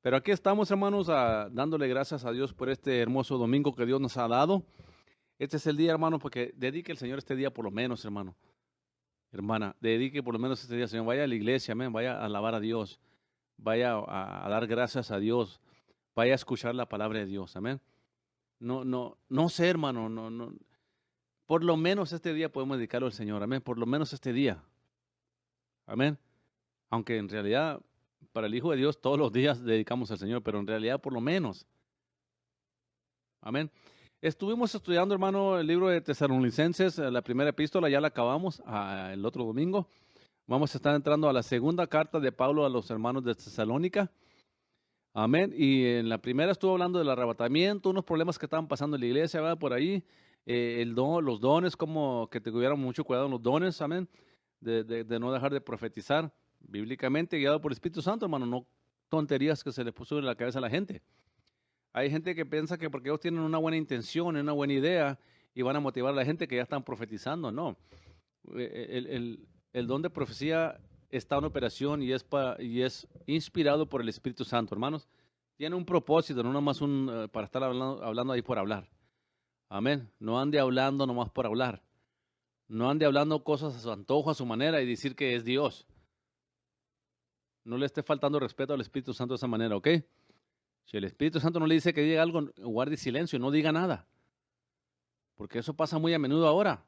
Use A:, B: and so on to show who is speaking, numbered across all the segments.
A: Pero aquí estamos, hermanos, dándole gracias a Dios por este hermoso domingo que Dios nos ha dado. Este es el día, hermano, porque dedique el Señor este día por lo menos, hermano. Hermana, dedique por lo menos este día, Señor. Vaya a la iglesia, amén. Vaya a alabar a Dios. Vaya a dar gracias a Dios. Vaya a escuchar la palabra de Dios, amén. No sé, hermano, no. Por lo menos este día podemos dedicarlo al Señor, amén. Por lo menos este día, amén. Aunque en realidad, para el Hijo de Dios, todos los días dedicamos al Señor, pero en realidad, por lo menos, amén. Estuvimos estudiando, hermano, el libro de Tesalonicenses, la primera epístola, ya la acabamos el otro domingo. Vamos a estar entrando a la segunda carta de Pablo a los hermanos de Tesalónica. Amén. Y en la primera estuvo hablando del arrebatamiento, unos problemas que estaban pasando en la iglesia, ¿verdad? Por ahí, los dones, como que tuviéramos mucho cuidado en los dones, amén. De no dejar de profetizar bíblicamente, guiado por el Espíritu Santo, hermano, no tonterías que se le puso en la cabeza a la gente. Hay gente que piensa que porque ellos tienen una buena intención, una buena idea, y van a motivar a la gente que ya están profetizando, no. El don de profecía está en operación y es inspirado por el Espíritu Santo, hermanos. Tiene un propósito, no nomás para estar hablando ahí por hablar. Amén. No ande hablando nomás por hablar. No ande hablando cosas a su antojo, a su manera y decir que es Dios. No le esté faltando respeto al Espíritu Santo de esa manera, ¿ok? Si el Espíritu Santo no le dice que diga algo, guarde silencio, no diga nada. Porque eso pasa muy a menudo ahora.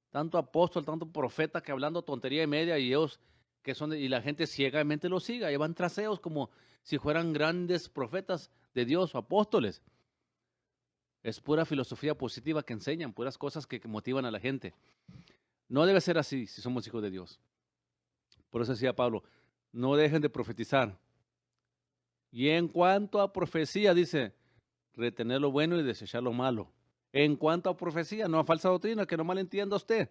A: Tanto apóstol, tanto profeta que hablando tontería y media y ellos y la gente ciegamente lo siga, y van tras ellos como si fueran grandes profetas de Dios o apóstoles. Es pura filosofía positiva que enseñan, puras cosas que motivan a la gente. No debe ser así si somos hijos de Dios. Por eso decía Pablo, no dejen de profetizar. Y en cuanto a profecía, dice, retener lo bueno y desechar lo malo. En cuanto a profecía, no a falsa doctrina, que no malentienda usted.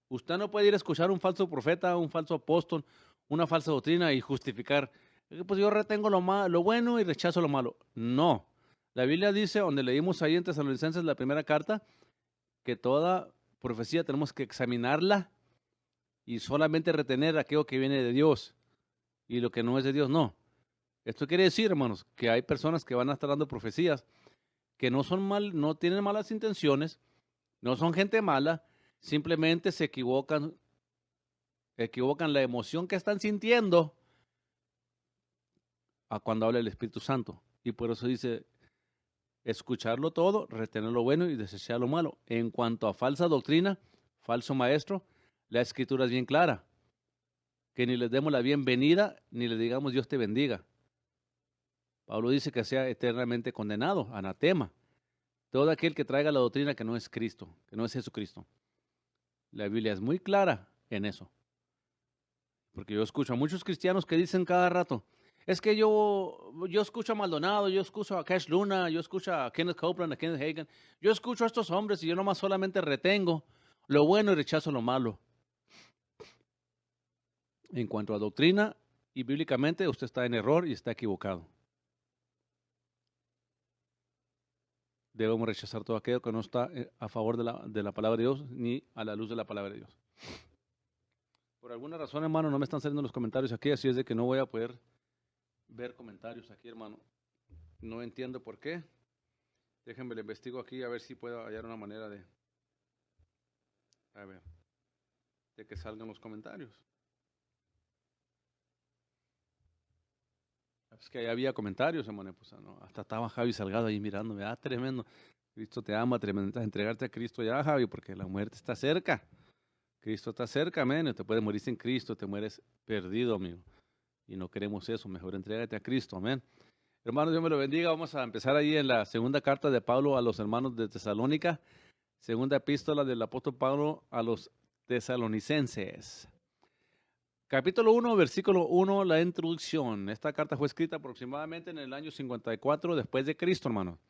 A: Usted no puede ir a escuchar a un falso profeta, un falso apóstol, una falsa doctrina y justificar, pues yo retengo lo bueno y rechazo lo malo. No. La Biblia dice, donde leímos ahí en Tesalonicenses la primera carta, que toda profecía tenemos que examinarla y solamente retener aquello que viene de Dios y lo que no es de Dios, no. Esto quiere decir, hermanos, que hay personas que van a estar dando profecías que no tienen malas intenciones, no son gente mala, simplemente equivocan la emoción que están sintiendo a cuando habla el Espíritu Santo. Y por eso dice, escucharlo todo, retener lo bueno y desechar lo malo. En cuanto a falsa doctrina, falso maestro, la Escritura es bien clara, que ni les demos la bienvenida, ni le digamos Dios te bendiga. Pablo dice que sea eternamente condenado, anatema, todo aquel que traiga la doctrina que no es Cristo, que no es Jesucristo. La Biblia es muy clara en eso. Porque yo escucho a muchos cristianos que dicen cada rato, es que yo escucho a Maldonado, yo escucho a Cash Luna, yo escucho a Kenneth Copeland, a Kenneth Hagin, yo escucho a estos hombres y yo nomás solamente retengo lo bueno y rechazo lo malo. En cuanto a doctrina y bíblicamente, usted está en error y está equivocado. Debemos rechazar todo aquello que no está a favor de la palabra de Dios ni a la luz de la palabra de Dios. Por alguna razón, hermano, no me están saliendo los comentarios aquí, así es de que no voy a poder ver comentarios aquí, hermano. No entiendo por qué. Déjenme le investigo aquí a ver si puedo hallar una manera a ver, de que salgan los comentarios. Es que ahí había comentarios, hermano, pues, no, hasta estaba Javi Salgado ahí mirándome, tremendo. Cristo te ama, tremendo, entregarte a Cristo ya, Javi, porque la muerte está cerca. Cristo está cerca, amén. Te puedes morir sin Cristo, te mueres perdido, amigo. Y no queremos eso, mejor entrégate a Cristo, amén. Hermanos, Dios me lo bendiga. Vamos a empezar ahí en la segunda carta de Pablo a los hermanos de Tesalónica. Segunda epístola del apóstol Pablo a los tesalonicenses. Capítulo 1, versículo 1, la introducción. Esta carta fue escrita aproximadamente en el año 54 después de Cristo, hermano.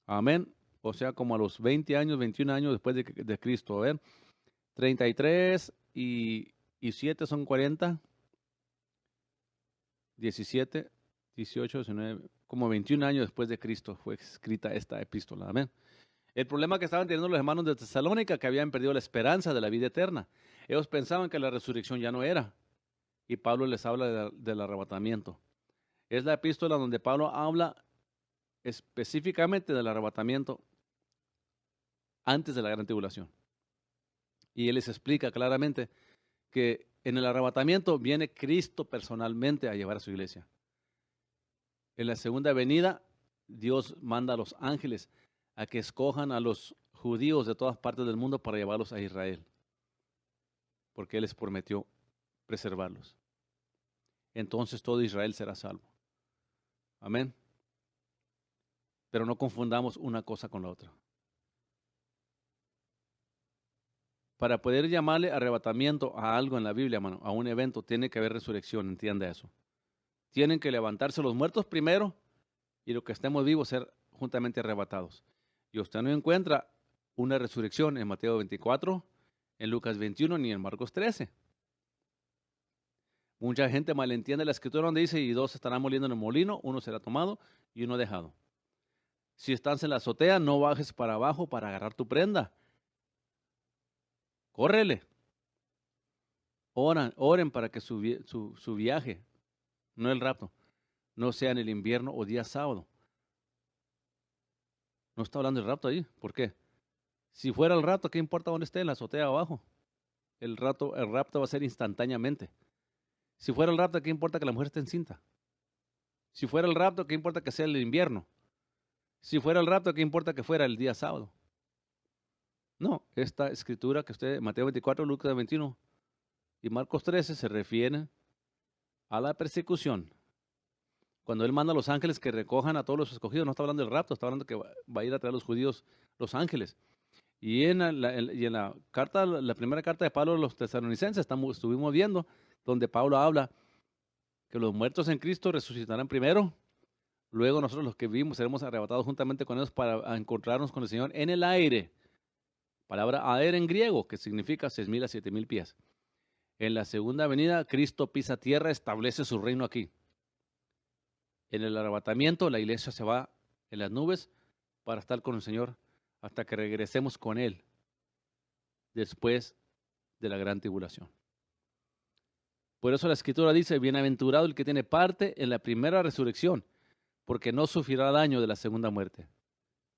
A: Amén. O sea, como a los 20 años, 21 años después de Cristo. A ver, 33 y 7 son 40. 17, 18, 19, como 21 años después de Cristo fue escrita esta epístola. Amén. El problema que estaban teniendo los hermanos de Tesalónica, que habían perdido la esperanza de la vida eterna. Ellos pensaban que la resurrección ya no era. Y Pablo les habla del arrebatamiento. Es la epístola donde Pablo habla específicamente del arrebatamiento antes de la gran tribulación. Y él les explica claramente que en el arrebatamiento viene Cristo personalmente a llevar a su iglesia. En la segunda venida, Dios manda a los ángeles a que escojan a los judíos de todas partes del mundo para llevarlos a Israel, porque Él les prometió preservarlos. Entonces todo Israel será salvo. Amén. Pero no confundamos una cosa con la otra. Para poder llamarle arrebatamiento a algo en la Biblia, hermano, a un evento, tiene que haber resurrección, entienda eso. Tienen que levantarse los muertos primero y los que estemos vivos ser juntamente arrebatados. Y usted no encuentra una resurrección en Mateo 24, en Lucas 21 ni en Marcos 13. Mucha gente malentiende la escritura donde dice, y dos estarán moliendo en el molino, uno será tomado y uno dejado. Si estás en la azotea, no bajes para abajo para agarrar tu prenda. Córrele. Oren para que su viaje, no el rapto, no sea en el invierno o día sábado. No está hablando del rapto ahí. ¿Por qué? Si fuera el rapto, ¿qué importa dónde esté? En la azotea abajo. El rapto va a ser instantáneamente. Si fuera el rapto, ¿qué importa que la mujer esté encinta? Si fuera el rapto, ¿qué importa que sea el invierno? Si fuera el rapto, ¿qué importa que fuera el día sábado? No, esta escritura que usted, Mateo 24, Lucas 21 y Marcos 13, se refiere a la persecución. Cuando Él manda a los ángeles que recojan a todos los escogidos, no está hablando del rapto, está hablando que va a ir a traer a los judíos los ángeles. Y en la carta, la primera carta de Pablo a los tesalonicenses, estuvimos viendo, donde Pablo habla que los muertos en Cristo resucitarán primero, luego nosotros los que vivimos seremos arrebatados juntamente con ellos para encontrarnos con el Señor en el aire. Palabra aer en griego, que significa 6,000 a 7,000 pies. En la segunda venida, Cristo pisa tierra, establece su reino aquí. En el arrebatamiento, la iglesia se va en las nubes para estar con el Señor hasta que regresemos con Él después de la gran tribulación. Por eso la Escritura dice, bienaventurado el que tiene parte en la primera resurrección, porque no sufrirá daño de la segunda muerte.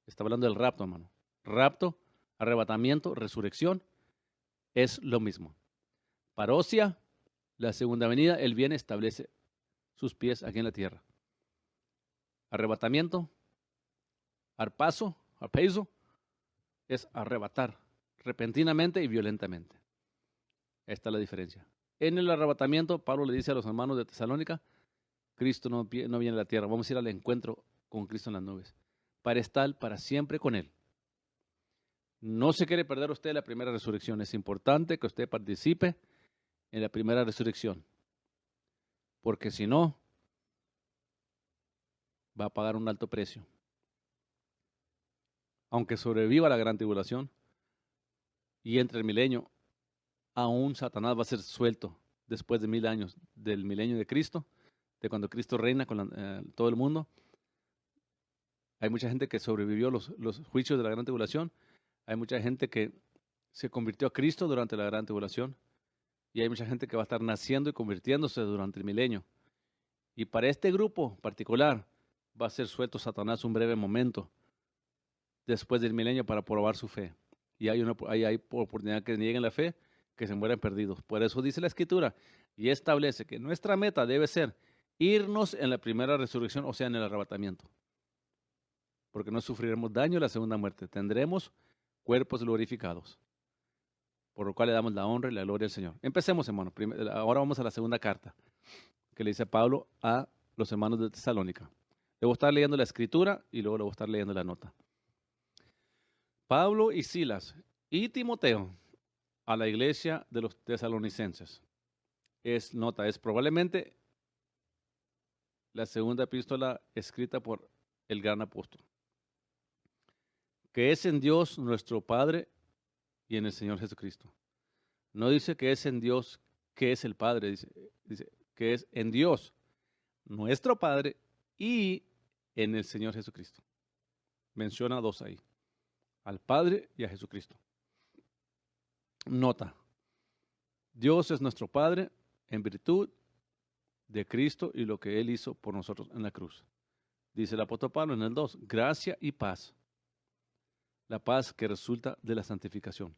A: Está hablando del rapto, hermano. Rapto, arrebatamiento, resurrección, es lo mismo. Parousia, la segunda venida, Él viene, establece sus pies aquí en la tierra. Arrebatamiento, arpazo, es arrebatar repentinamente y violentamente. Esta es la diferencia. En el arrebatamiento, Pablo le dice a los hermanos de Tesalónica, Cristo no viene a la tierra, vamos a ir al encuentro con Cristo en las nubes, para estar para siempre con Él. No se quiere perder usted la primera resurrección, es importante que usted participe en la primera resurrección, porque si no, va a pagar un alto precio. Aunque sobreviva la gran tribulación y entre el milenio, aún Satanás va a ser suelto después de 1000 años del milenio de Cristo, de cuando Cristo reina con todo el mundo. Hay mucha gente que sobrevivió los juicios de la gran tribulación. Hay mucha gente que se convirtió a Cristo durante la gran tribulación. Y hay mucha gente que va a estar naciendo y convirtiéndose durante el milenio. Y para este grupo particular va a ser suelto Satanás un breve momento después del milenio para probar su fe. Y hay oportunidad que nieguen la fe, que se mueran perdidos. Por eso dice la Escritura y establece que nuestra meta debe ser irnos en la primera resurrección, o sea, en el arrebatamiento. Porque no sufriremos daño en la segunda muerte. Tendremos cuerpos glorificados. Por lo cual le damos la honra y la gloria al Señor. Empecemos, hermano. Ahora vamos a la segunda carta que le dice Pablo a los hermanos de Tesalónica. Le voy a estar leyendo la escritura y luego le voy a estar leyendo la nota. Pablo y Silas y Timoteo a la iglesia de los tesalonicenses. Es probablemente la segunda epístola escrita por el gran apóstol. Que es en Dios nuestro Padre y en el Señor Jesucristo. No dice que es en Dios que es el Padre, dice que es en Dios nuestro Padre y en el Señor Jesucristo. Menciona dos ahí, al Padre y a Jesucristo. Nota, Dios es nuestro Padre en virtud de Cristo y lo que Él hizo por nosotros en la cruz. Dice el apóstol Pablo en el 2, gracia y paz. La paz que resulta de la santificación.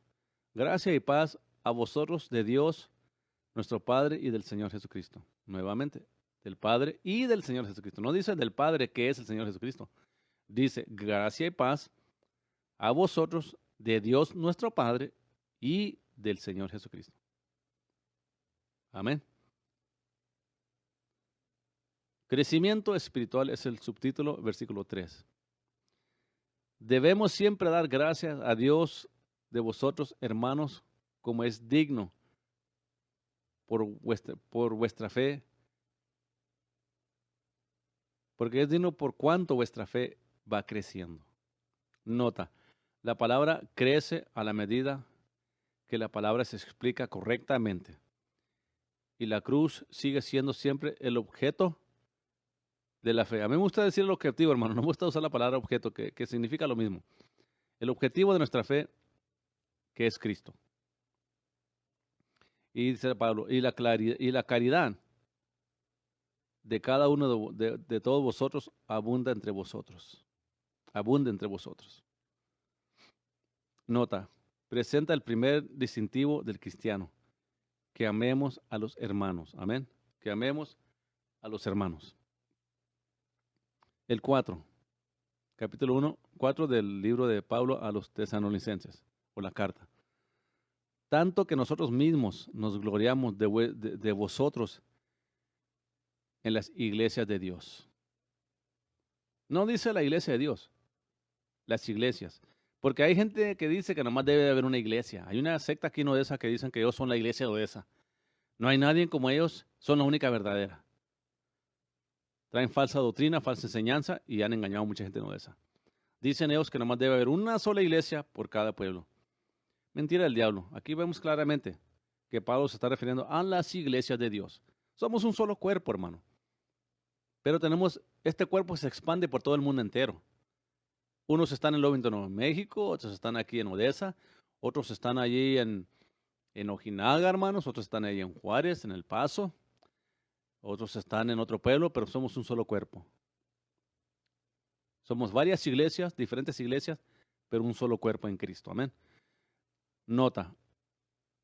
A: Gracia y paz a vosotros de Dios, nuestro Padre y del Señor Jesucristo. Nuevamente, del Padre y del Señor Jesucristo. No dice del Padre que es el Señor Jesucristo. Dice gracia y paz a vosotros de Dios nuestro Padre y del Señor Jesucristo. Amén. Crecimiento espiritual es el subtítulo, versículo 3. Debemos siempre dar gracias a Dios de vosotros, hermanos, como es digno por vuestra fe, porque es digno por cuanto vuestra fe va creciendo. Nota, la palabra crece a la medida que la palabra se explica correctamente. Y la cruz sigue siendo siempre el objeto de la fe. A mí me gusta decir el objetivo, hermano. No me gusta usar la palabra objeto, que significa lo mismo. El objetivo de nuestra fe, que es Cristo. Y dice Pablo, y la caridad de cada uno de todos vosotros abunda entre vosotros. Abunda entre vosotros. Nota, presenta el primer distintivo del cristiano. Que amemos a los hermanos. Amén. Que amemos a los hermanos. El 4, capítulo 1, 4 del libro de Pablo a los tesalonicenses, o la carta. Tanto que nosotros mismos nos gloriamos de vosotros en las iglesias de Dios. No dice la iglesia de Dios, las iglesias. Porque hay gente que dice que nomás debe de haber una iglesia. Hay una secta aquí en Odessa que dicen que ellos son la iglesia de Odessa. No hay nadie como ellos, son la única verdadera. Traen falsa doctrina, falsa enseñanza y han engañado a mucha gente en Odessa. Dicen ellos que nomás debe haber una sola iglesia por cada pueblo. Mentira del diablo. Aquí vemos claramente que Pablo se está refiriendo a las iglesias de Dios. Somos un solo cuerpo, hermano. Pero este cuerpo se expande por todo el mundo entero. Unos están en Lovington, Nuevo México, otros están aquí en Odessa, otros están allí en Ojinaga, hermanos, otros están ahí en Juárez, en El Paso, otros están en otro pueblo, pero somos un solo cuerpo. Somos varias iglesias, diferentes iglesias, pero un solo cuerpo en Cristo. Amén. Nota,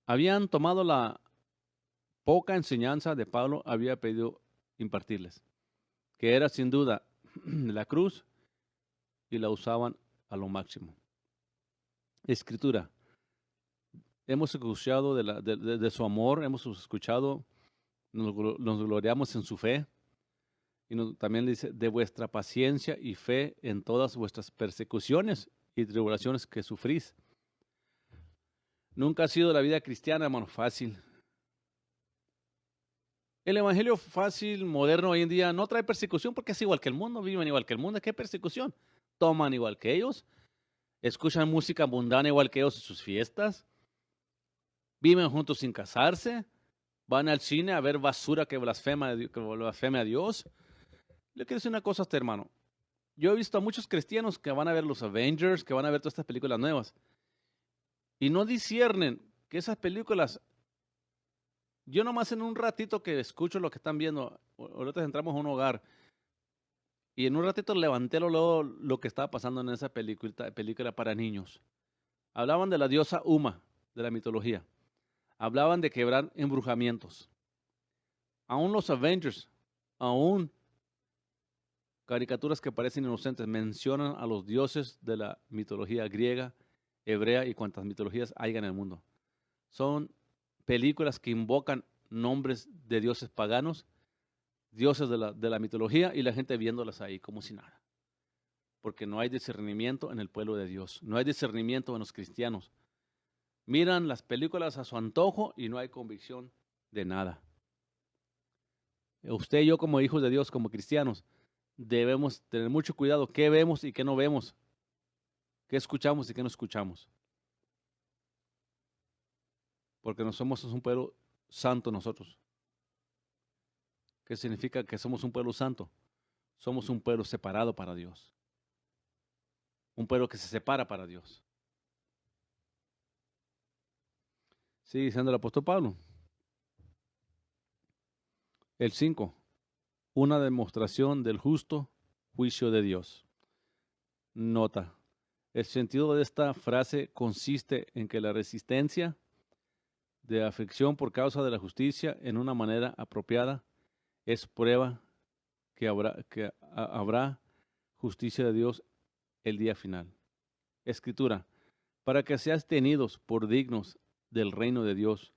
A: habían tomado la poca enseñanza de Pablo, había pedido impartirles, que era sin duda la cruz, y la usaban a lo máximo. Escritura. Hemos escuchado de su amor, hemos escuchado, nos gloriamos en su fe. Y también dice, de vuestra paciencia y fe en todas vuestras persecuciones y tribulaciones que sufrís. Nunca ha sido la vida cristiana, hermano, fácil. El evangelio fácil, moderno hoy en día, no trae persecución porque es igual que el mundo, viven igual que el mundo. ¿Qué persecución? Toman igual que ellos, escuchan música mundana igual que ellos en sus fiestas, viven juntos sin casarse, van al cine a ver basura que blasfema a Dios. Le quiero decir una cosa a este hermano. Yo he visto a muchos cristianos que van a ver los Avengers, que van a ver todas estas películas nuevas, y no disciernen que esas películas, yo nomás en un ratito que escucho lo que están viendo, ahorita entramos a un hogar, y en un ratito levanté lo que estaba pasando en esa película para niños. Hablaban de la diosa Uma, de la mitología. Hablaban de quebrar embrujamientos. Aún los Avengers, aún caricaturas que parecen inocentes, mencionan a los dioses de la mitología griega, hebrea y cuantas mitologías hay en el mundo. Son películas que invocan nombres de dioses paganos, dioses de la mitología, y la gente viéndolas ahí como si nada. Porque no hay discernimiento en el pueblo de Dios, no hay discernimiento en los cristianos. Miran las películas a su antojo y no hay convicción de nada. Usted y yo como hijos de Dios, como cristianos, debemos tener mucho cuidado qué vemos y qué no vemos, qué escuchamos y qué no escuchamos. Porque no somos un pueblo santo nosotros. ¿Qué significa que somos un pueblo santo? Somos un pueblo separado para Dios. Un pueblo que se separa para Dios. Sigue diciendo el apóstol Pablo. El 5. una demostración del justo juicio de Dios. Nota. El sentido de esta frase consiste en que la resistencia de aflicción por causa de la justicia en una manera apropiada es prueba que habrá justicia de Dios el día final. Escritura, para que seas tenidos por dignos del reino de Dios,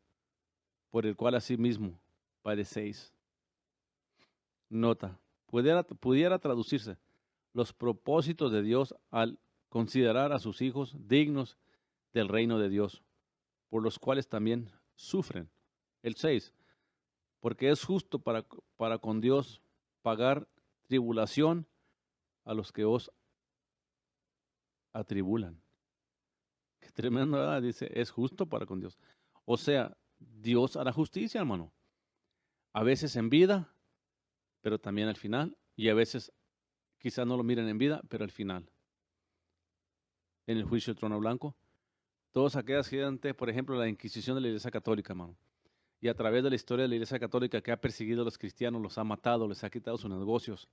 A: por el cual asimismo padecéis. Nota, pudiera traducirse los propósitos de Dios al considerar a sus hijos dignos del reino de Dios, por los cuales también sufren. El 6, porque es justo para con Dios pagar tribulación a los que os atribulan. Qué tremendo, ¿verdad? Dice, es justo para con Dios. O sea, Dios hará justicia, hermano. A veces en vida, pero también al final. Y a veces quizás no lo miren en vida, pero al final. En el juicio del trono blanco. Todas aquellas gente, por ejemplo, la Inquisición de la Iglesia Católica, hermano. Y a través de la historia de la Iglesia Católica que ha perseguido a los cristianos, los ha matado, les ha quitado sus negocios.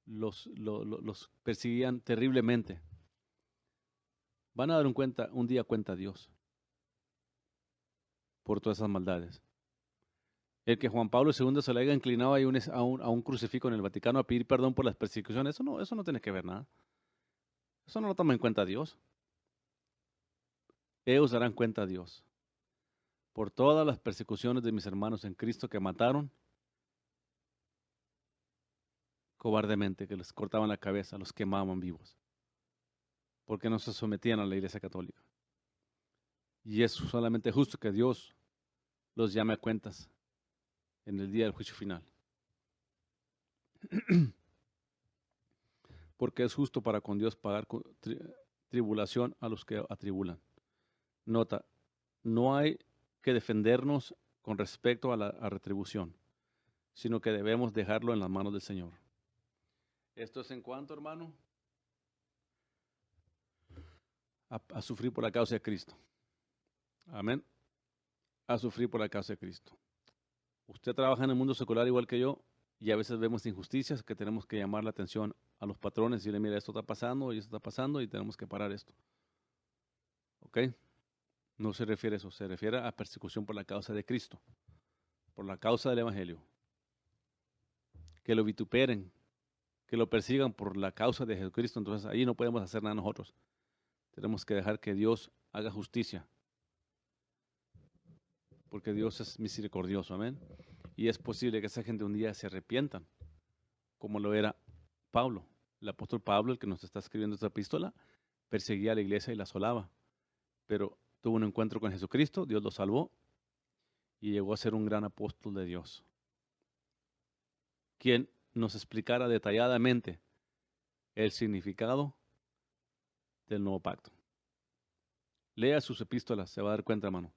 A: Los perseguían terriblemente. Van a dar un día cuenta a Dios por todas esas maldades. El que Juan Pablo II se le haya inclinado ahí a un crucifijo en el Vaticano a pedir perdón por las persecuciones, eso no tiene que ver nada. Eso no lo toma en cuenta Dios. Ellos darán cuenta a Dios por todas las persecuciones de mis hermanos en Cristo que mataron cobardemente, que les cortaban la cabeza, los quemaban vivos, porque no se sometían a la Iglesia Católica. Y es solamente justo que Dios los llame a cuentas en el día del juicio final. Porque es justo para con Dios pagar tribulación a los que atribulan. Nota, no hay que defendernos con respecto a la retribución, sino que debemos dejarlo en las manos del Señor. Esto es en cuanto, hermano, a sufrir por la causa de Cristo. Amén. A sufrir por la causa de Cristo. Usted trabaja en el mundo secular igual que yo y a veces vemos injusticias que tenemos que llamar la atención a los patrones y decirle, mira, esto está pasando y esto está pasando y tenemos que parar esto. ¿Ok? No se refiere a eso, se refiere a persecución por la causa de Cristo, por la causa del Evangelio. Que lo vituperen, que lo persigan por la causa de Jesucristo, entonces ahí no podemos hacer nada nosotros. Tenemos que dejar que Dios haga justicia, porque Dios es misericordioso, amén. Y es posible que esa gente un día se arrepientan, como lo era Pablo. El apóstol Pablo, el que nos está escribiendo esta epístola, perseguía a la iglesia y la asolaba, pero tuvo un encuentro con Jesucristo, Dios lo salvó y llegó a ser un gran apóstol de Dios, quien nos explicara detalladamente el significado del nuevo pacto. Lea sus epístolas, se va a dar cuenta, hermano,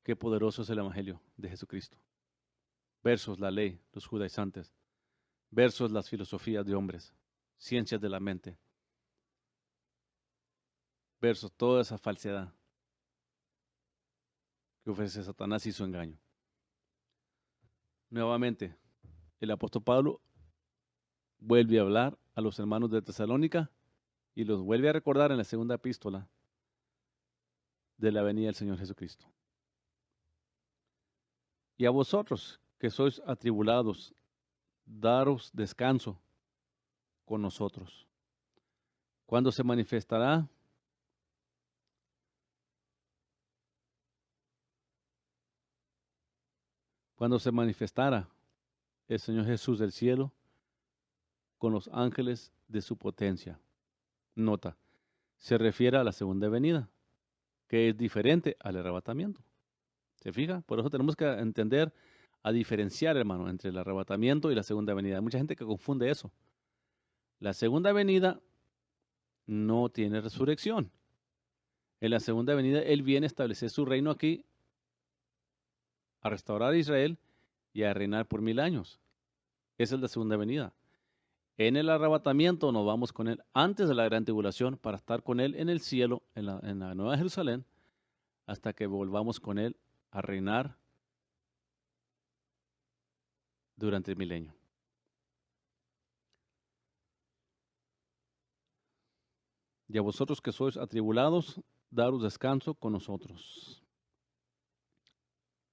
A: qué poderoso es el Evangelio de Jesucristo. Versos la ley, los judaizantes, versos las filosofías de hombres, ciencias de la mente, versos toda esa falsedad que ofrece Satanás y su engaño. Nuevamente, el apóstol Pablo vuelve a hablar a los hermanos de Tesalónica y los vuelve a recordar en la segunda epístola de la venida del Señor Jesucristo. Y a vosotros que sois atribulados, daros descanso con nosotros. Cuando se manifestara el Señor Jesús del cielo con los ángeles de su potencia. Nota, se refiere a la segunda venida, que es diferente al arrebatamiento. ¿Se fija? Por eso tenemos que entender a diferenciar, hermano, entre el arrebatamiento y la segunda venida. Hay mucha gente que confunde eso. La segunda venida no tiene resurrección. En la segunda venida, Él viene a establecer su reino aquí, a restaurar a Israel y a reinar por 1000 años. Esa es la segunda venida. En el arrebatamiento nos vamos con Él antes de la gran tribulación para estar con Él en el cielo, en la Nueva Jerusalén, hasta que volvamos con Él a reinar durante el milenio. Y a vosotros que sois atribulados, daros descanso con nosotros.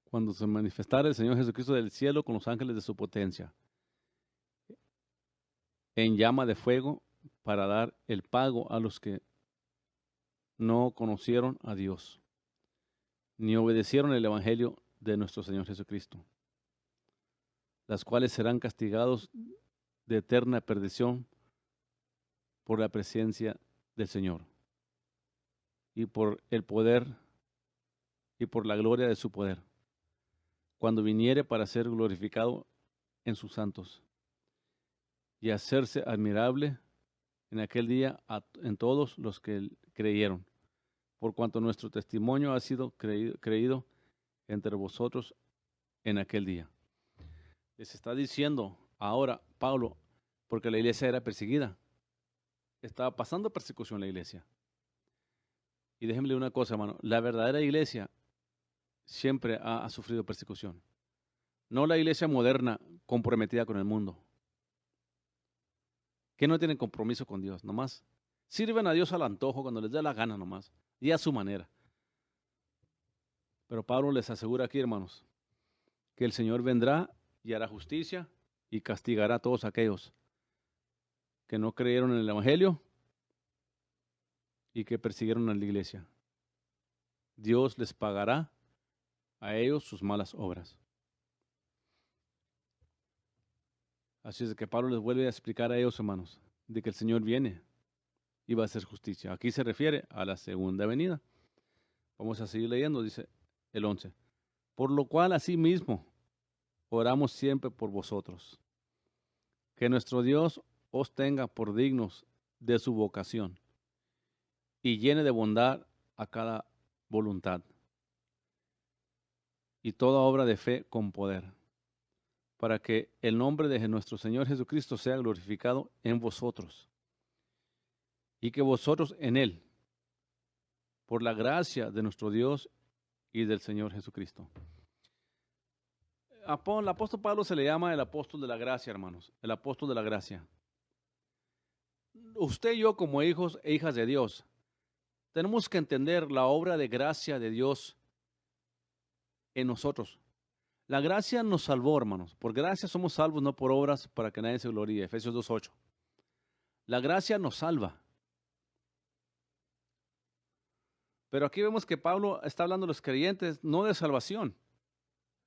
A: Cuando se manifestare el Señor Jesucristo del cielo con los ángeles de su potencia, en llama de fuego, para dar el pago a los que no conocieron a Dios, ni obedecieron el evangelio de nuestro Señor Jesucristo, las cuales serán castigados de eterna perdición por la presencia del Señor y por el poder y por la gloria de su poder, cuando viniere para ser glorificado en sus santos y hacerse admirable en aquel día en todos los que creyeron, por cuanto nuestro testimonio ha sido creído entre vosotros en aquel día. Les está diciendo ahora Pablo, porque la iglesia era perseguida, estaba pasando persecución la iglesia. Y déjenme una cosa, hermano, la verdadera iglesia siempre ha sufrido persecución. No la iglesia moderna comprometida con el mundo, que no tienen compromiso con Dios, nomás sirven a Dios al antojo cuando les da la gana nomás, y a su manera. Pero Pablo les asegura aquí, hermanos, que el Señor vendrá y hará justicia y castigará a todos aquellos que no creyeron en el Evangelio y que persiguieron a la iglesia. Dios les pagará a ellos sus malas obras. Así es que Pablo les vuelve a explicar a ellos, hermanos, de que el Señor viene y va a hacer justicia. Aquí se refiere a la segunda venida. Vamos a seguir leyendo, dice el 11. Por lo cual, asimismo, oramos siempre por vosotros, que nuestro Dios os tenga por dignos de su vocación y llene de bondad a cada voluntad y toda obra de fe con poder, para que el nombre de nuestro Señor Jesucristo sea glorificado en vosotros y que vosotros en Él, por la gracia de nuestro Dios y del Señor Jesucristo. Al apóstol Pablo se le llama el apóstol de la gracia, hermanos, el apóstol de la gracia. Usted y yo, como hijos e hijas de Dios, tenemos que entender la obra de gracia de Dios en nosotros. La gracia nos salvó, hermanos. Por gracia somos salvos, no por obras, para que nadie se gloríe. Efesios 2:8. La gracia nos salva. Pero aquí vemos que Pablo está hablando de los creyentes, no de salvación,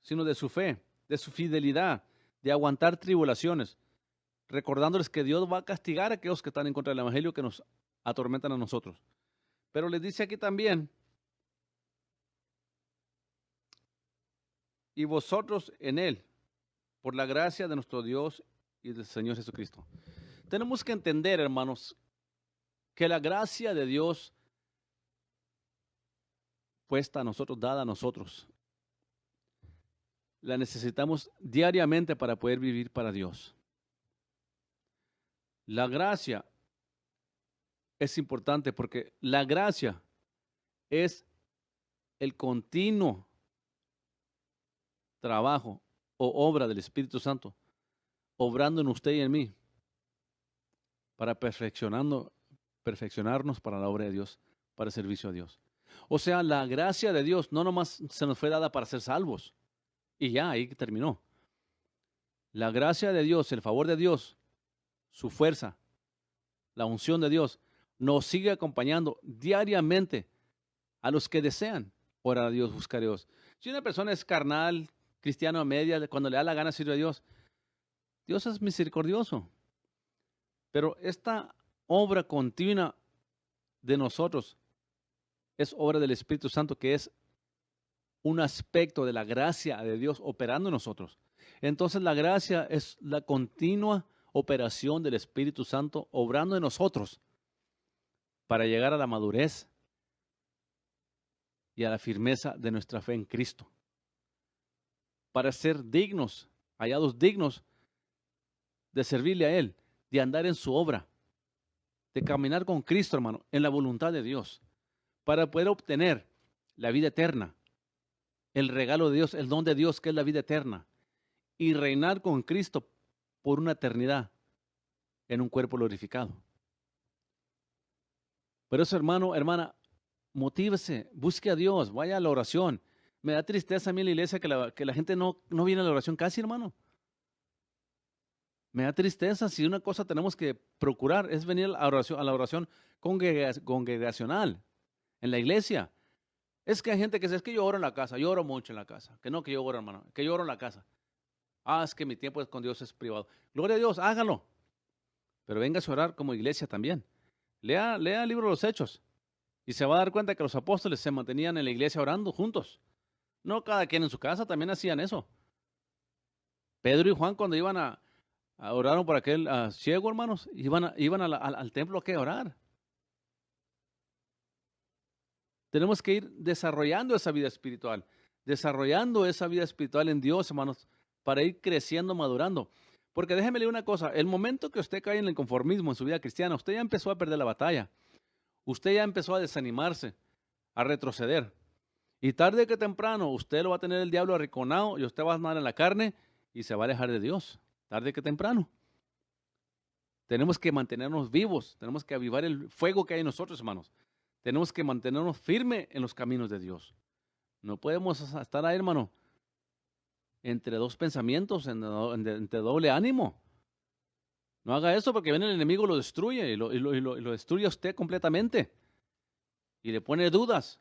A: sino de su fe, de su fidelidad, de aguantar tribulaciones, recordándoles que Dios va a castigar a aquellos que están en contra del Evangelio, que nos atormentan a nosotros. Pero les dice aquí también, y vosotros en Él, por la gracia de nuestro Dios y del Señor Jesucristo. Tenemos que entender, hermanos, que la gracia de Dios puesta a nosotros, dada a nosotros, la necesitamos diariamente para poder vivir para Dios. La gracia es importante porque la gracia es el continuo trabajo o obra del Espíritu Santo obrando en usted y en mí para perfeccionarnos para la obra de Dios, para el servicio a Dios. O sea, la gracia de Dios no nomás se nos fue dada para ser salvos y ya, ahí terminó. La gracia de Dios, el favor de Dios, su fuerza, la unción de Dios, nos sigue acompañando diariamente a los que desean orar a Dios, buscar a Dios. Si una persona es carnal, cristiano a media, cuando le da la gana sirve a Dios, Dios es misericordioso. Pero esta obra continua de nosotros es obra del Espíritu Santo, que es un aspecto de la gracia de Dios operando en nosotros. Entonces la gracia es la continua operación del Espíritu Santo obrando en nosotros para llegar a la madurez y a la firmeza de nuestra fe en Cristo. Para ser dignos, hallados dignos de servirle a Él, de andar en su obra, de caminar con Cristo, hermano, en la voluntad de Dios, para poder obtener la vida eterna, el regalo de Dios, el don de Dios, que es la vida eterna, y reinar con Cristo por una eternidad en un cuerpo glorificado. Por eso, hermano, hermana, motívese, busque a Dios, vaya a la oración. Me da tristeza a mí en la iglesia que la gente no viene a la oración casi, hermano. Me da tristeza si una cosa tenemos que procurar es venir a la oración congregacional en la iglesia. Es que hay gente que dice, es que yo oro en la casa, yo oro mucho en la casa. Que no, que yo oro, hermano, que yo oro en la casa. Ah, es que mi tiempo con Dios es privado. Gloria a Dios, hágalo. Pero venga a orar como iglesia también. Lea el libro de los Hechos y se va a dar cuenta que los apóstoles se mantenían en la iglesia orando juntos. No cada quien en su casa, también hacían eso. Pedro y Juan cuando iban a orar por aquel ciego, hermanos, iban al templo a orar. Tenemos que ir desarrollando esa vida espiritual en Dios, hermanos, para ir creciendo, madurando. Porque déjeme leer una cosa, el momento que usted cae en el conformismo en su vida cristiana, usted ya empezó a perder la batalla. Usted ya empezó a desanimarse, a retroceder. Y tarde que temprano, usted lo va a tener el diablo arrinconado y usted va a andar en la carne y se va a alejar de Dios. Tarde que temprano. Tenemos que mantenernos vivos, tenemos que avivar el fuego que hay en nosotros, hermanos. Tenemos que mantenernos firmes en los caminos de Dios. No podemos estar ahí, hermano, entre dos pensamientos, entre doble ánimo. No haga eso porque viene el enemigo, lo destruye y lo destruye a usted completamente. Y le pone dudas.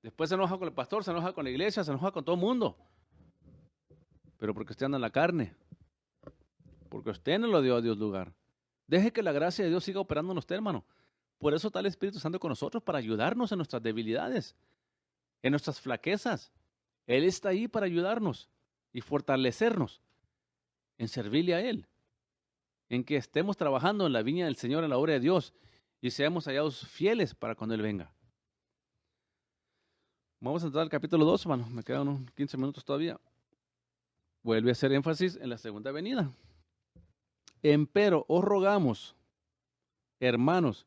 A: Después se enoja con el pastor, se enoja con la iglesia, se enoja con todo el mundo. Pero porque usted anda en la carne. Porque usted no lo dio a Dios lugar. Deje que la gracia de Dios siga operando en usted, hermano. Por eso está el Espíritu Santo con nosotros, para ayudarnos en nuestras debilidades, en nuestras flaquezas. Él está ahí para ayudarnos y fortalecernos en servirle a Él. En que estemos trabajando en la viña del Señor, en la obra de Dios, y seamos hallados fieles para cuando Él venga. Vamos a entrar al capítulo 2, hermano. Me quedan unos 15 minutos todavía. Vuelve a hacer énfasis en la segunda venida. Empero os rogamos, hermanos,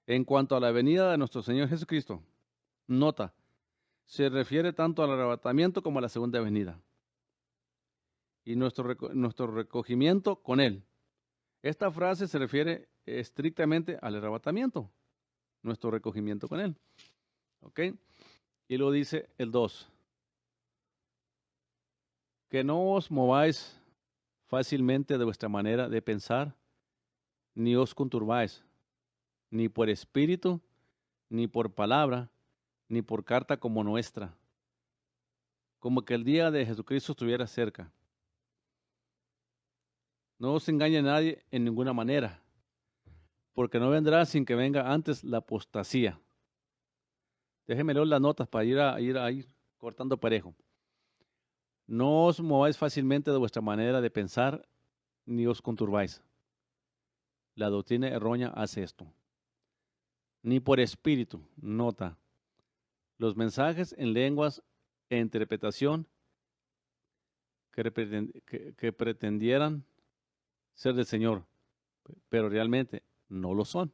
A: en cuanto a la venida de nuestro Señor Jesucristo. Nota, se refiere tanto al arrebatamiento como a la segunda venida. Y nuestro recogimiento con Él. Esta frase se refiere estrictamente al arrebatamiento, nuestro recogimiento con Él. ¿Ok? Y lo dice el 2. Que no os mováis fácilmente de vuestra manera de pensar, ni os conturbáis, ni por espíritu, ni por palabra, ni por carta como nuestra, como que el día de Jesucristo estuviera cerca. No os engañe nadie en ninguna manera, porque no vendrá sin que venga antes la apostasía. Déjenme leer las notas para ir cortando parejo. No os mováis fácilmente de vuestra manera de pensar, ni os conturbáis. La doctrina errónea hace esto. Ni por espíritu, nota. Los mensajes en lenguas e interpretación que pretendieran ser del Señor, pero realmente no lo son.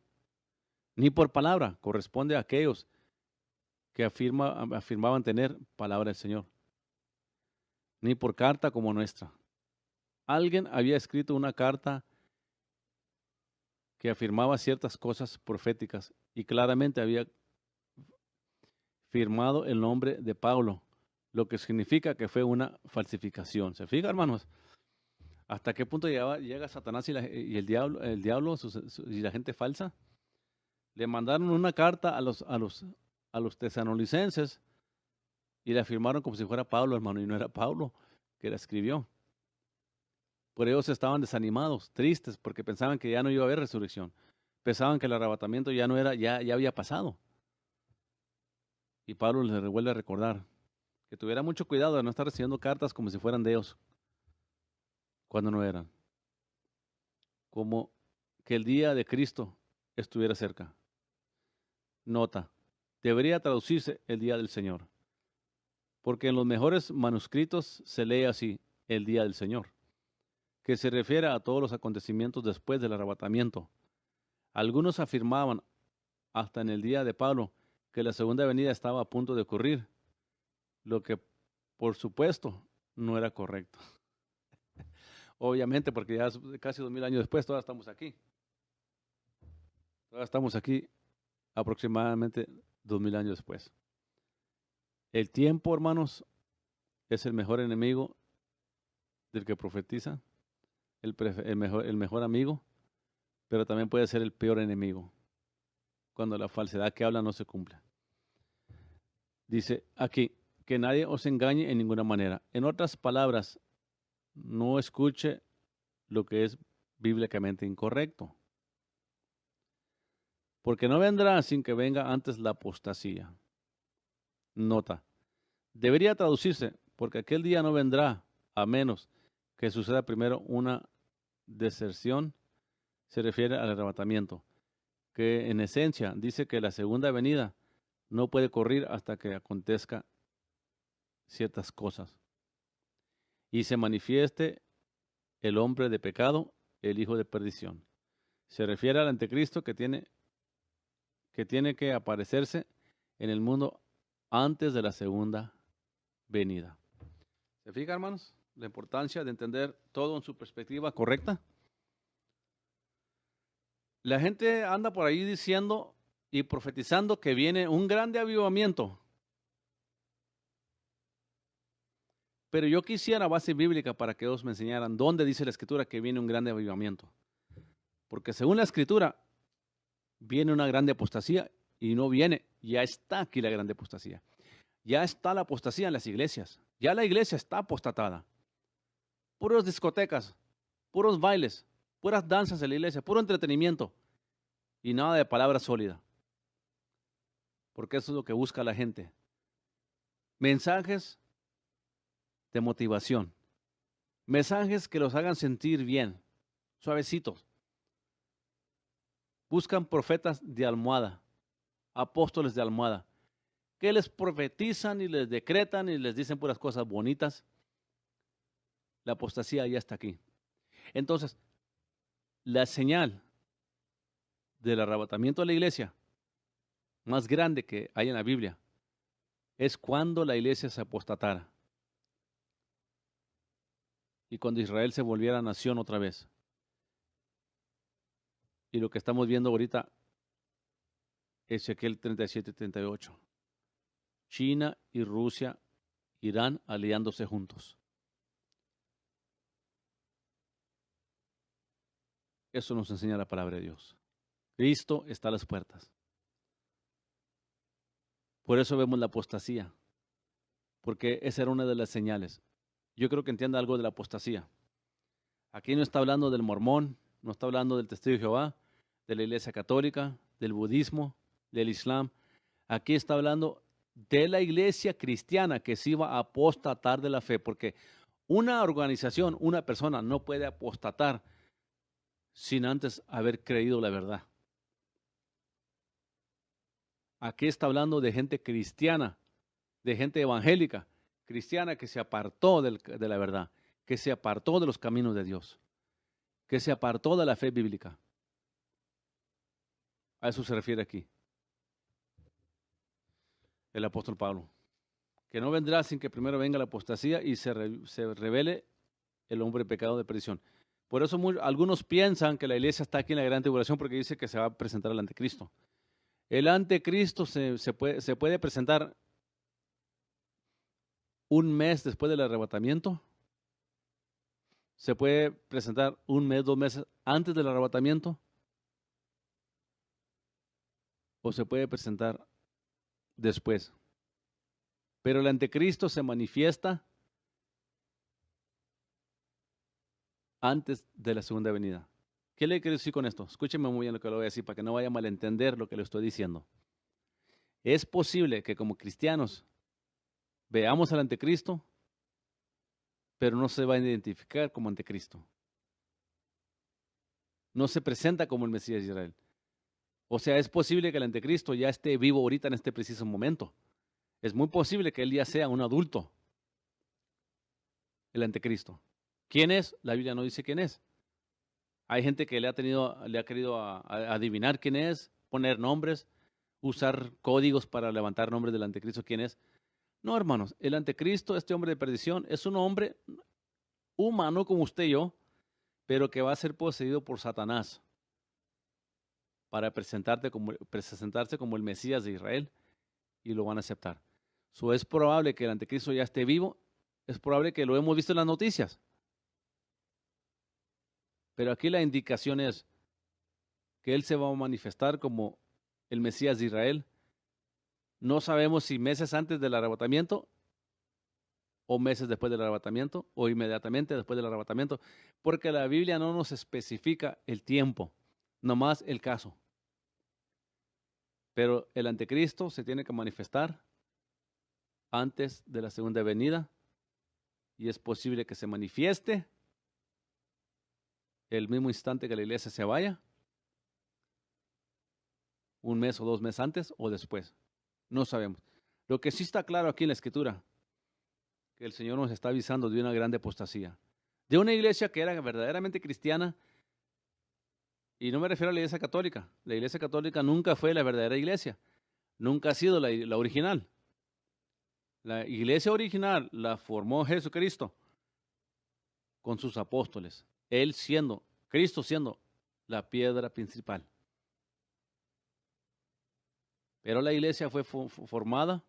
A: Ni por palabra, corresponde a aquellos que afirmaban tener palabra del Señor. Ni por carta como nuestra. Alguien había escrito una carta que afirmaba ciertas cosas proféticas y claramente había firmado el nombre de Pablo, lo que significa que fue una falsificación. ¿Se fija, hermanos? ¿Hasta qué punto llega Satanás y el diablo y la gente falsa? Le mandaron una carta a los tesalonicenses y la firmaron como si fuera Pablo, hermano, y no era Pablo que la escribió. Por ellos estaban desanimados, tristes, porque pensaban que ya no iba a haber resurrección. Pensaban que el arrebatamiento ya no era, ya había pasado. Y Pablo les vuelve a recordar que tuviera mucho cuidado de no estar recibiendo cartas como si fueran de ellos, cuando no eran. Como que el día de Cristo estuviera cerca. Nota, debería traducirse el día del Señor, porque en los mejores manuscritos se lee así, el día del Señor, que se refiere a todos los acontecimientos después del arrebatamiento. Algunos afirmaban, hasta en el día de Pablo, que la segunda venida estaba a punto de ocurrir, lo que, por supuesto, no era correcto. Obviamente, porque ya casi 2000 años después, todavía estamos aquí. Todavía estamos aquí aproximadamente 2000 años después. El tiempo, hermanos, es el mejor enemigo del que profetiza, el mejor amigo, pero también puede ser el peor enemigo cuando la falsedad que habla no se cumple. Dice aquí, que nadie os engañe en ninguna manera. En otras palabras, no escuche lo que es bíblicamente incorrecto, porque no vendrá sin que venga antes la apostasía. Nota, debería traducirse, porque aquel día no vendrá a menos que suceda primero una deserción. Se refiere al arrebatamiento, que en esencia dice que la segunda venida no puede correr hasta que acontezca ciertas cosas y se manifieste el hombre de pecado, el hijo de perdición. Se refiere al anticristo que tiene que aparecerse en el mundo antes de la segunda venida. ¿Se fija, hermanos? La importancia de entender todo en su perspectiva correcta. La gente anda por ahí diciendo y profetizando que viene un grande avivamiento. Pero yo quisiera base bíblica para que ellos me enseñaran dónde dice la escritura que viene un grande avivamiento. Porque según la escritura, viene una grande apostasía y no viene. Ya está aquí la grande apostasía. Ya está la apostasía en las iglesias. Ya la iglesia está apostatada. Puras discotecas, puros bailes, puras danzas en la iglesia, puro entretenimiento y nada de palabra sólida. Porque eso es lo que busca la gente. Mensajes de motivación. Mensajes que los hagan sentir bien, suavecitos. Buscan profetas de almohada, apóstoles de almohada, que les profetizan y les decretan y les dicen puras cosas bonitas. La apostasía ya está aquí. Entonces, la señal del arrebatamiento de la iglesia más grande que hay en la Biblia es cuando la iglesia se apostatara y cuando Israel se volviera nación otra vez. Y lo que estamos viendo ahorita es Ezequiel 37-38. China y Rusia irán aliándose juntos. Eso nos enseña la palabra de Dios. Cristo está a las puertas. Por eso vemos la apostasía, porque esa era una de las señales. Yo creo que entienda algo de la apostasía. Aquí no está hablando del mormón, no está hablando del testigo de Jehová, de la iglesia católica, del budismo, del islam. Aquí está hablando de la iglesia cristiana que se iba a apostatar de la fe, porque una organización, una persona no puede apostatar sin antes haber creído la verdad. Aquí está hablando de gente cristiana, de gente evangélica, cristiana que se apartó de la verdad, que se apartó de los caminos de Dios, que se apartó de la fe bíblica. A eso se refiere aquí el apóstol Pablo, que no vendrá sin que primero venga la apostasía y se revele el hombre pecado de perdición. Por eso algunos piensan que la iglesia está aquí en la gran tribulación porque dice que se va a presentar el anticristo. El anticristo se puede presentar un mes después del arrebatamiento. Se puede presentar un mes, 2 meses antes del arrebatamiento. O se puede presentar después. Pero el anticristo se manifiesta antes de la segunda venida. ¿Qué le quiero decir con esto? Escúcheme muy bien lo que le voy a decir para que no vaya a malentender lo que le estoy diciendo. Es posible que como cristianos veamos al anticristo, pero no se va a identificar como anticristo. No se presenta como el Mesías de Israel. O sea, es posible que el anticristo ya esté vivo ahorita en este preciso momento. Es muy posible que él ya sea un adulto, el anticristo. ¿Quién es? La Biblia no dice quién es. Hay gente que le ha querido adivinar quién es, poner nombres, usar códigos para levantar nombres del anticristo, quién es. No, hermanos, el anticristo, este hombre de perdición, es un hombre humano como usted y yo, pero que va a ser poseído por Satanás para presentarse como el Mesías de Israel y lo van a aceptar. Es probable que el anticristo ya esté vivo, es probable que lo hemos visto en las noticias. Pero aquí la indicación es que él se va a manifestar como el Mesías de Israel. No sabemos si meses antes del arrebatamiento o meses después del arrebatamiento o inmediatamente después del arrebatamiento, porque la Biblia no nos especifica el tiempo, nomás el caso. Pero el anticristo se tiene que manifestar antes de la segunda venida y es posible que se manifieste el mismo instante que la iglesia se vaya, un mes o 2 meses antes o después. No sabemos. Lo que sí está claro aquí en la Escritura, que el Señor nos está avisando de una gran apostasía, de una iglesia que era verdaderamente cristiana, y no me refiero a la iglesia católica. La iglesia católica nunca fue la verdadera iglesia, nunca ha sido la original. La iglesia original la formó Jesucristo con sus apóstoles, Cristo siendo la piedra principal. Pero la iglesia fue formada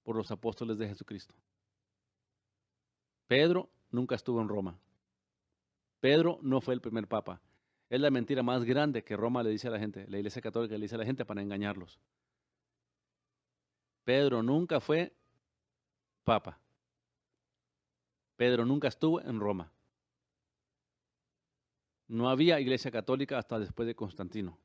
A: por los apóstoles de Jesucristo. Pedro nunca estuvo en Roma. Pedro no fue el primer papa. Es la mentira más grande que Roma le dice a la gente, la iglesia católica le dice a la gente para engañarlos. Pedro nunca fue papa. Pedro nunca estuvo en Roma. No había iglesia católica hasta después de Constantino.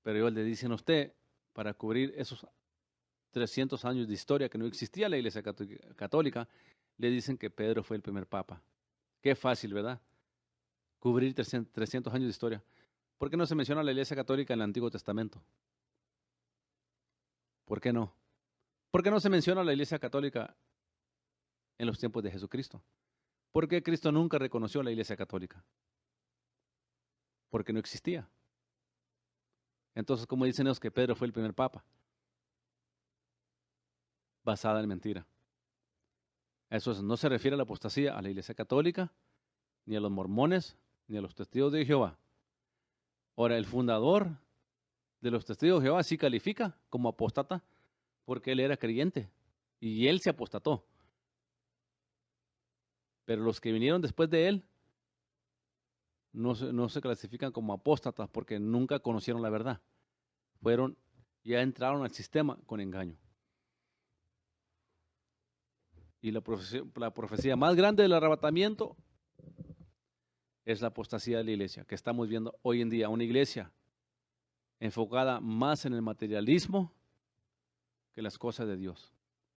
A: Pero ellos le dicen a usted, para cubrir esos 300 años de historia que no existía la iglesia católica, le dicen que Pedro fue el primer papa. Qué fácil, ¿verdad? Cubrir 300 años de historia. ¿Por qué no se menciona la iglesia católica en el Antiguo Testamento? ¿Por qué no? ¿Por qué no se menciona la iglesia católica en los tiempos de Jesucristo? ¿Por qué Cristo nunca reconoció la iglesia católica? Porque no existía. Entonces, ¿cómo dicen ellos que Pedro fue el primer papa? Basada en mentira. Eso no se refiere a la apostasía a la iglesia católica, ni a los mormones, ni a los testigos de Jehová. Ahora, el fundador de los testigos de Jehová sí califica como apóstata porque él era creyente y él se apostató. Pero los que vinieron después de él no se clasifican como apóstatas porque nunca conocieron la verdad. Ya entraron al sistema con engaño. Y la profecía más grande del arrebatamiento es la apostasía de la iglesia, que estamos viendo hoy en día, una iglesia enfocada más en el materialismo que las cosas de Dios.